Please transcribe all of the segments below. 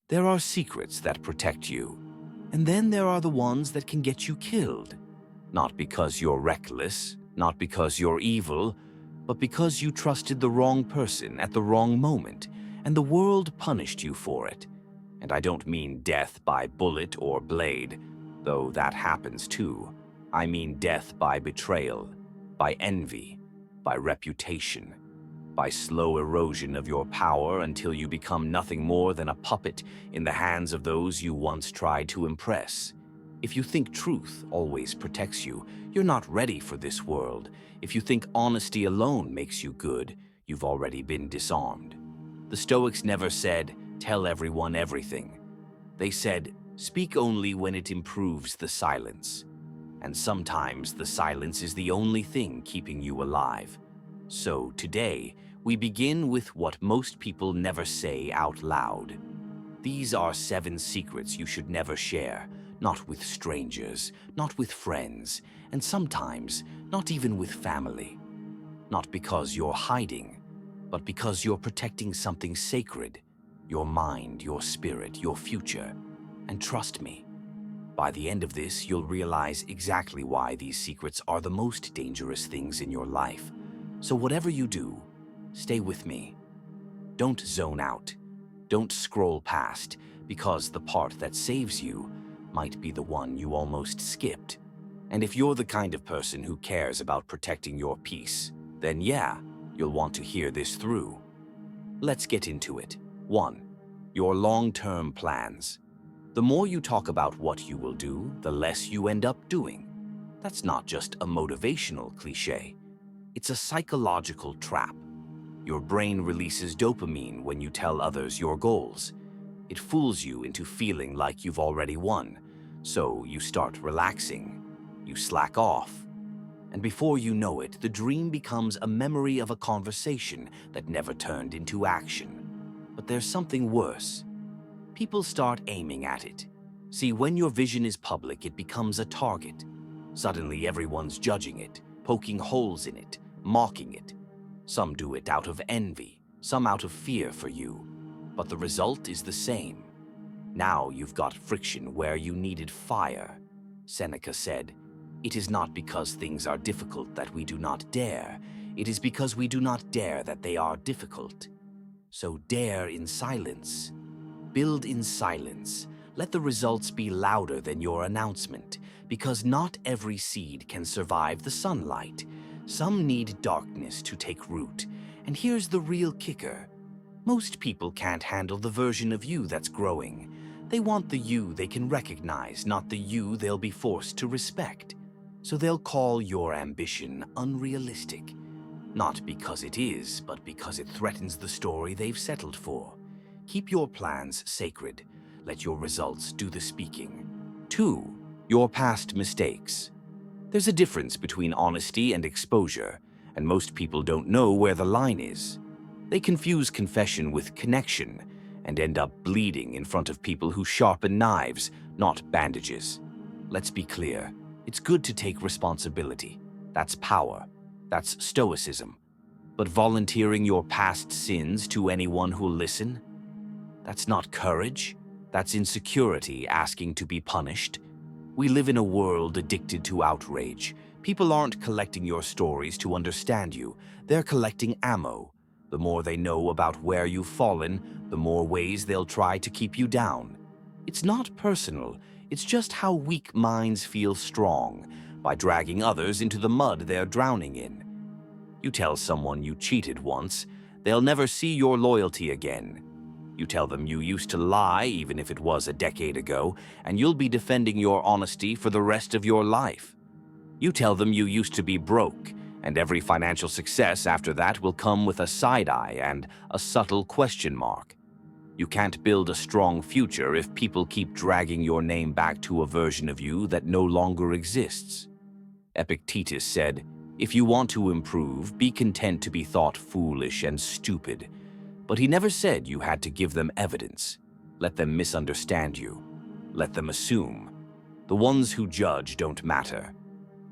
There are secrets that protect you, and then there are the ones that can get you killed. Not because you're reckless, not because you're evil, but because you trusted the wrong person at the wrong moment, and the world punished you for it. And I don't mean death by bullet or blade, though that happens too. I mean death by betrayal, by envy, by reputation, by slow erosion of your power until you become nothing more than a puppet in the hands of those you once tried to impress. If you think truth always protects you, you're not ready for this world. If you think honesty alone makes you good, you've already been disarmed. The Stoics never said, "Tell everyone everything." They said, "Speak only when it improves the silence." And sometimes the silence is the only thing keeping you alive. So today, we begin with what most people never say out loud. These are 7 secrets you should never share, not with strangers, not with friends, and sometimes not even with family. Not because you're hiding, but because you're protecting something sacred, your mind, your spirit, your future. And trust me, by the end of this, you'll realize exactly why these secrets are the most dangerous things in your life. So whatever you do, stay with me. Don't zone out. Don't scroll past, because the part that saves you might be the one you almost skipped. And if you're the kind of person who cares about protecting your peace, then yeah, you'll want to hear this through. Let's get into it. 1. Your long-term plans. The more you talk about what you will do, the less you end up doing. That's not just a motivational cliche. It's a psychological trap. Your brain releases dopamine when you tell others your goals. It fools you into feeling like you've already won. So you start relaxing. You slack off. And before you know it, the dream becomes a memory of a conversation that never turned into action. But there's something worse. People start aiming at it. See, when your vision is public, it becomes a target. Suddenly everyone's judging it, poking holes in it, mocking it. Some do it out of envy, some out of fear for you. But the result is the same. Now you've got friction where you needed fire. Seneca said, "It is not because things are difficult that we do not dare. It is because we do not dare that they are difficult." So dare in silence. Build in silence. Let the results be louder than your announcement, because not every seed can survive the sunlight. Some need darkness to take root. And here's the real kicker. Most people can't handle the version of you that's growing. They want the you they can recognize, not the you they'll be forced to respect. So they'll call your ambition unrealistic. Not because it is, but because it threatens the story they've settled for. Keep your plans sacred. Let your results do the speaking. 2. Your past mistakes. There's a difference between honesty and exposure, and most people don't know where the line is. They confuse confession with connection and end up bleeding in front of people who sharpen knives, not bandages. Let's be clear. It's good to take responsibility. That's power. That's Stoicism. But volunteering your past sins to anyone who'll listen? That's not courage. That's insecurity asking to be punished. We live in a world addicted to outrage. People aren't collecting your stories to understand you. They're collecting ammo. The more they know about where you've fallen, the more ways they'll try to keep you down. It's not personal. It's just how weak minds feel strong, by dragging others into the mud they're drowning in. You tell someone you cheated once, they'll never see your loyalty again. You tell them you used to lie, even if it was a decade ago, and you'll be defending your honesty for the rest of your life. You tell them you used to be broke, and every financial success after that will come with a side eye and a subtle question mark. You can't build a strong future if people keep dragging your name back to a version of you that no longer exists. Epictetus said, "If you want to improve, be content to be thought foolish and stupid." But he never said you had to give them evidence. Let them misunderstand you. Let them assume. The ones who judge don't matter.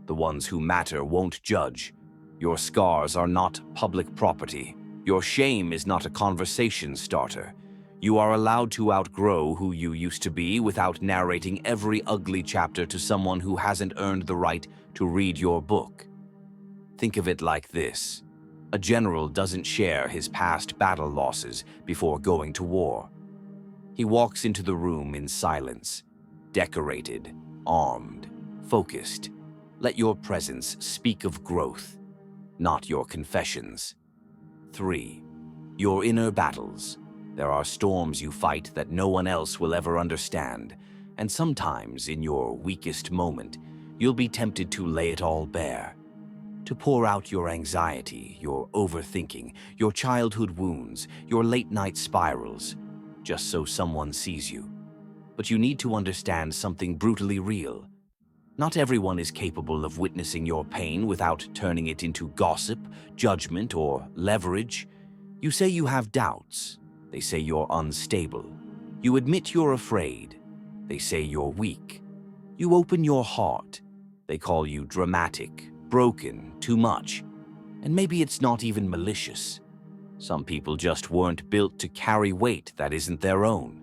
The ones who matter won't judge. Your scars are not public property. Your shame is not a conversation starter. You are allowed to outgrow who you used to be without narrating every ugly chapter to someone who hasn't earned the right to read your book. Think of it like this. A general doesn't share his past battle losses before going to war. He walks into the room in silence, decorated, armed, focused. Let your presence speak of growth, not your confessions. 3. Your inner battles. There are storms you fight that no one else will ever understand, and sometimes, in your weakest moment, you'll be tempted to lay it all bare. To pour out your anxiety, your overthinking, your childhood wounds, your late-night spirals, just so someone sees you. But you need to understand something brutally real. Not everyone is capable of witnessing your pain without turning it into gossip, judgment, or leverage. You say you have doubts. They say you're unstable. You admit you're afraid. They say you're weak. You open your heart. They call you dramatic, broken, too much. And maybe it's not even malicious. Some people just weren't built to carry weight that isn't their own.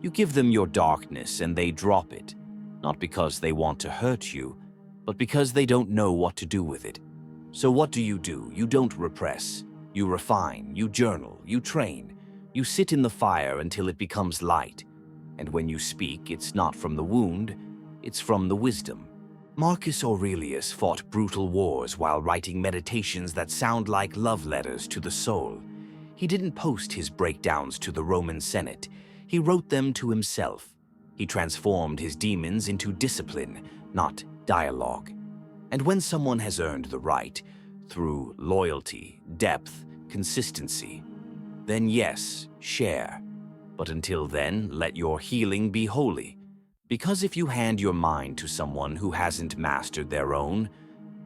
You give them your darkness and they drop it, not because they want to hurt you, but because they don't know what to do with it. So what do? You don't repress. You refine, you journal, you train. You sit in the fire until it becomes light. And when you speak, it's not from the wound, it's from the wisdom. Marcus Aurelius fought brutal wars while writing meditations that sound like love letters to the soul. He didn't post his breakdowns to the Roman Senate. He wrote them to himself. He transformed his demons into discipline, not dialogue. And when someone has earned the right, through loyalty, depth, consistency, then yes, share. But until then, let your healing be holy. Because if you hand your mind to someone who hasn't mastered their own,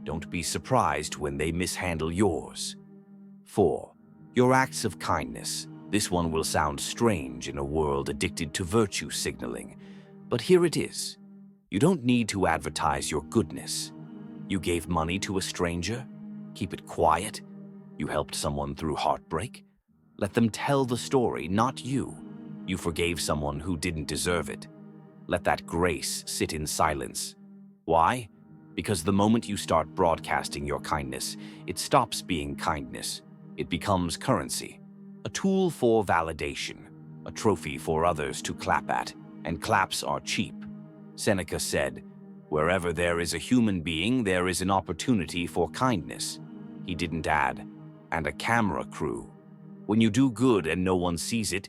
don't be surprised when they mishandle yours. 4. Your acts of kindness. This one will sound strange in a world addicted to virtue signaling, but here it is. You don't need to advertise your goodness. You gave money to a stranger? Keep it quiet. You helped someone through heartbreak? Let them tell the story, not you. You forgave someone who didn't deserve it. Let that grace sit in silence. Why? Because the moment you start broadcasting your kindness, it stops being kindness. It becomes currency. A tool for validation, a trophy for others to clap at, and claps are cheap. Seneca said, "Wherever there is a human being, there is an opportunity for kindness." He didn't add, "and a camera crew." When you do good and no one sees it,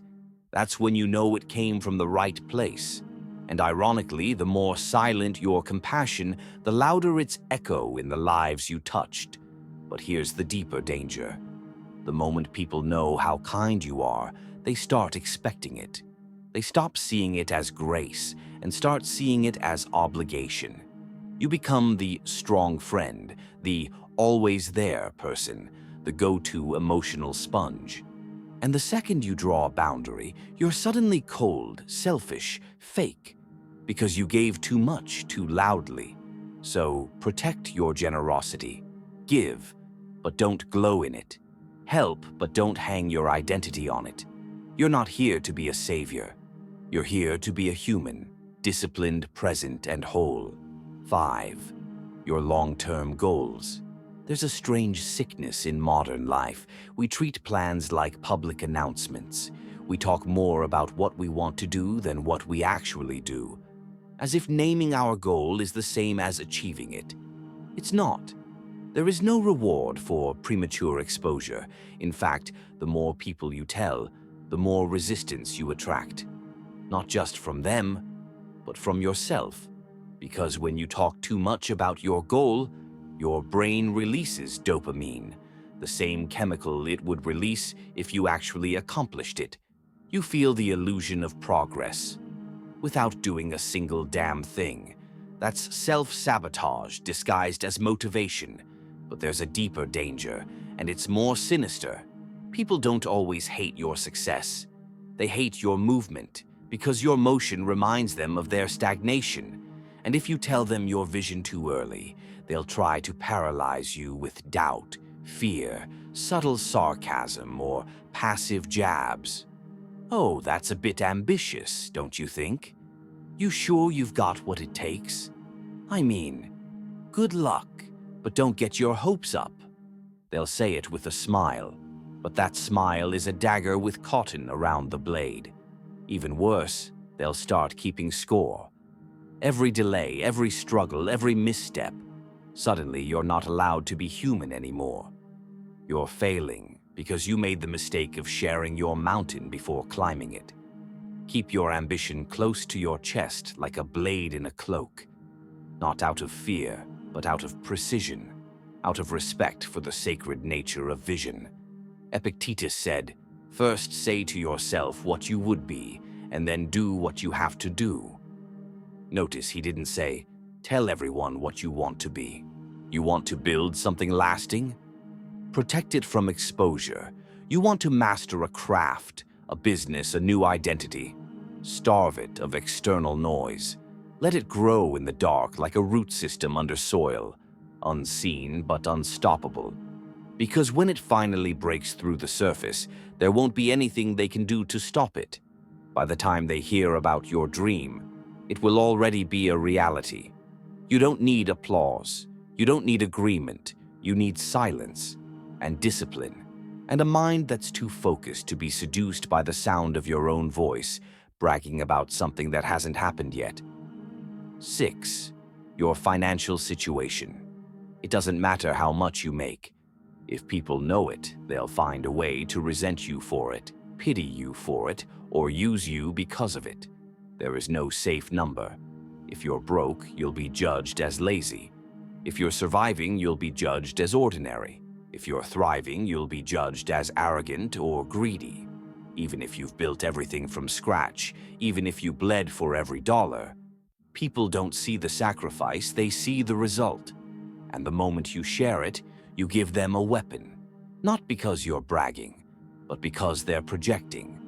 that's when you know it came from the right place. And ironically, the more silent your compassion, the louder its echo in the lives you touched. But here's the deeper danger. The moment people know how kind you are, they start expecting it. They stop seeing it as grace and start seeing it as obligation. You become the strong friend, the always there person, the go-to emotional sponge. And the second you draw a boundary, you're suddenly cold, selfish, fake, because you gave too much too loudly. So protect your generosity. Give, but don't glow in it. Help, but don't hang your identity on it. You're not here to be a savior. You're here to be a human, disciplined, present, and whole. 5. Your long-term goals. There's a strange sickness in modern life. We treat plans like public announcements. We talk more about what we want to do than what we actually do, as if naming our goal is the same as achieving it. It's not. There is no reward for premature exposure. In fact, the more people you tell, the more resistance you attract. Not just from them, but from yourself. Because when you talk too much about your goal, your brain releases dopamine, the same chemical it would release if you actually accomplished it. You feel the illusion of progress without doing a single damn thing. That's self-sabotage disguised as motivation. But there's a deeper danger, and it's more sinister. People don't always hate your success. They hate your movement, because your motion reminds them of their stagnation. And if you tell them your vision too early, they'll try to paralyze you with doubt, fear, subtle sarcasm, or passive jabs. Oh, that's a bit ambitious, don't you think? You sure you've got what it takes? I mean, good luck, but don't get your hopes up. They'll say it with a smile, but that smile is a dagger with cotton around the blade. Even worse, they'll start keeping score. Every delay, every struggle, every misstep, suddenly you're not allowed to be human anymore. You're failing because you made the mistake of sharing your mountain before climbing it. Keep your ambition close to your chest like a blade in a cloak, not out of fear, but out of precision, out of respect for the sacred nature of vision. Epictetus said, "First say to yourself what you would be, and then do what you have to do." Notice he didn't say, "Tell everyone what you want to be." You want to build something lasting? Protect it from exposure. You want to master a craft, a business, a new identity. Starve it of external noise. Let it grow in the dark like a root system under soil, unseen but unstoppable. Because when it finally breaks through the surface, there won't be anything they can do to stop it. By the time they hear about your dream, it will already be a reality. You don't need applause. You don't need agreement. You need silence and discipline, and a mind that's too focused to be seduced by the sound of your own voice, bragging about something that hasn't happened yet. 6. Your financial situation. It doesn't matter how much you make. If people know it, they'll find a way to resent you for it, pity you for it, or use you because of it. There is no safe number. If you're broke, you'll be judged as lazy. If you're surviving, you'll be judged as ordinary. If you're thriving, you'll be judged as arrogant or greedy. Even if you've built everything from scratch, even if you bled for every dollar, people don't see the sacrifice, they see the result. And the moment you share it, you give them a weapon. Not because you're bragging, but because they're projecting.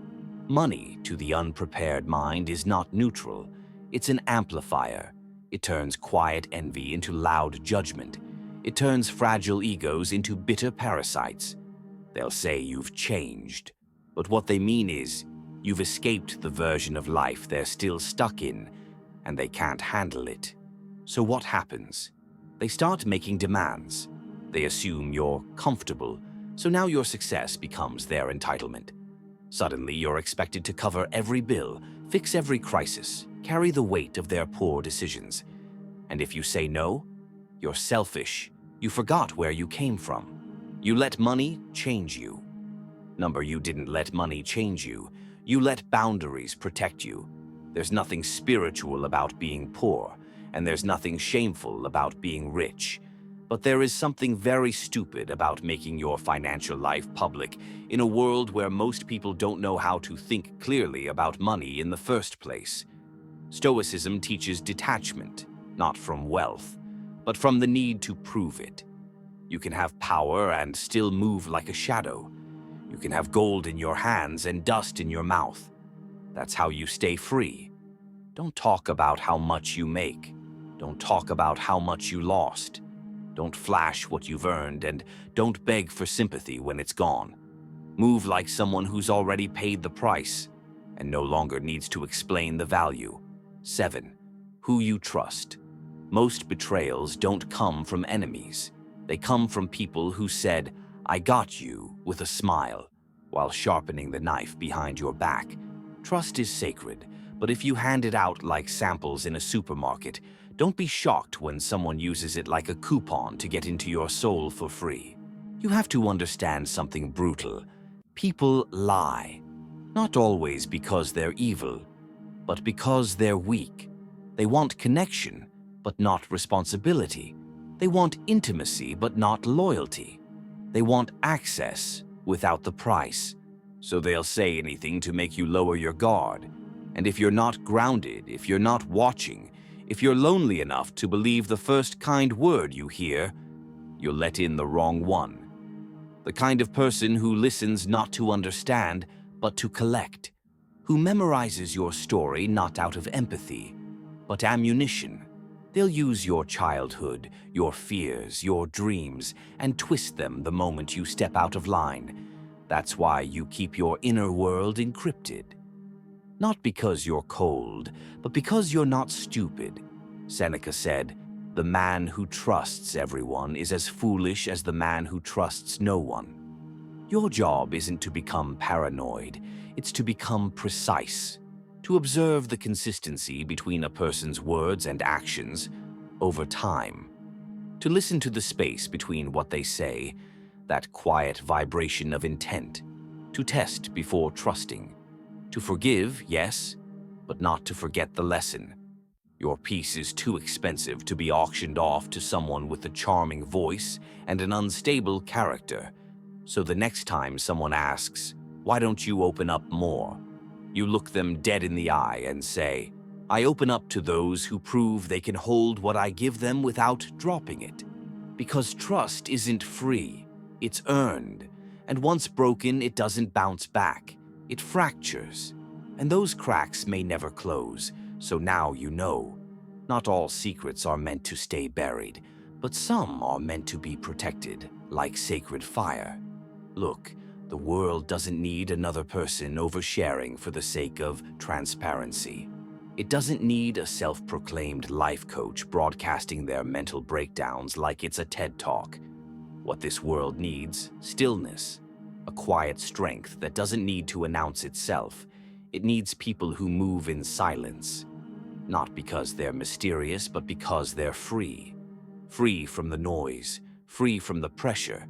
Money, to the unprepared mind, is not neutral. It's an amplifier. It turns quiet envy into loud judgment. It turns fragile egos into bitter parasites. They'll say you've changed, but what they mean is you've escaped the version of life they're still stuck in, and they can't handle it. So what happens? They start making demands. They assume you're comfortable, so now your success becomes their entitlement. Suddenly, you're expected to cover every bill, fix every crisis, carry the weight of their poor decisions. And if you say no, you're selfish. You forgot where you came from. You let money change you. You didn't let money change you. You let boundaries protect you. There's nothing spiritual about being poor, and there's nothing shameful about being rich. But there is something very stupid about making your financial life public in a world where most people don't know how to think clearly about money in the first place. Stoicism teaches detachment, not from wealth, but from the need to prove it. You can have power and still move like a shadow. You can have gold in your hands and dust in your mouth. That's how you stay free. Don't talk about how much you make. Don't talk about how much you lost. Don't flash what you've earned, and don't beg for sympathy when it's gone. Move like someone who's already paid the price and no longer needs to explain the value. 7. Who you trust. Most betrayals don't come from enemies. They come from people who said, "I got you," with a smile, while sharpening the knife behind your back. Trust is sacred, but if you hand it out like samples in a supermarket, don't be shocked when someone uses it like a coupon to get into your soul for free. You have to understand something brutal. People lie, not always because they're evil, but because they're weak. They want connection, but not responsibility. They want intimacy, but not loyalty. They want access without the price. So they'll say anything to make you lower your guard. And if you're not grounded, if you're not watching, if you're lonely enough to believe the first kind word you hear, you'll let in the wrong one. The kind of person who listens not to understand, but to collect. Who memorizes your story not out of empathy, but ammunition. They'll use your childhood, your fears, your dreams, and twist them the moment you step out of line. That's why you keep your inner world encrypted. Not because you're cold, but because you're not stupid. Seneca said, "The man who trusts everyone is as foolish as the man who trusts no one." Your job isn't to become paranoid, it's to become precise, to observe the consistency between a person's words and actions over time, to listen to the space between what they say, that quiet vibration of intent, to test before trusting, to forgive, yes, but not to forget the lesson. Your peace is too expensive to be auctioned off to someone with a charming voice and an unstable character. So the next time someone asks, "Why don't you open up more?" you look them dead in the eye and say, "I open up to those who prove they can hold what I give them without dropping it." Because trust isn't free, it's earned. And once broken, it doesn't bounce back. It fractures. And those cracks may never close, so now you know. Not all secrets are meant to stay buried, but some are meant to be protected, like sacred fire. Look, the world doesn't need another person oversharing for the sake of transparency. It doesn't need a self-proclaimed life coach broadcasting their mental breakdowns like it's a TED Talk. What this world needs, stillness, a quiet strength that doesn't need to announce itself. It needs people who move in silence, not because they're mysterious, but because they're free. Free from the noise, free from the pressure.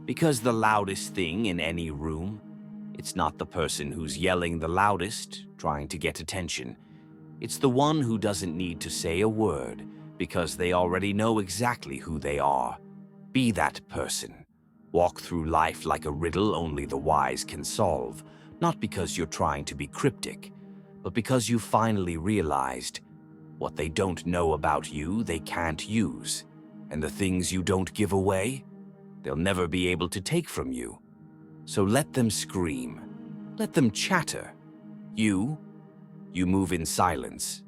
Because the loudest thing in any room, it's not the person who's yelling the loudest, trying to get attention. It's the one who doesn't need to say a word, because they already know exactly who they are. Be that person. Walk through life like a riddle only the wise can solve, not because you're trying to be cryptic, but because you finally realized what they don't know about you, they can't use. And the things you don't give away, they'll never be able to take from you. So let them scream. Let them chatter. You move in silence.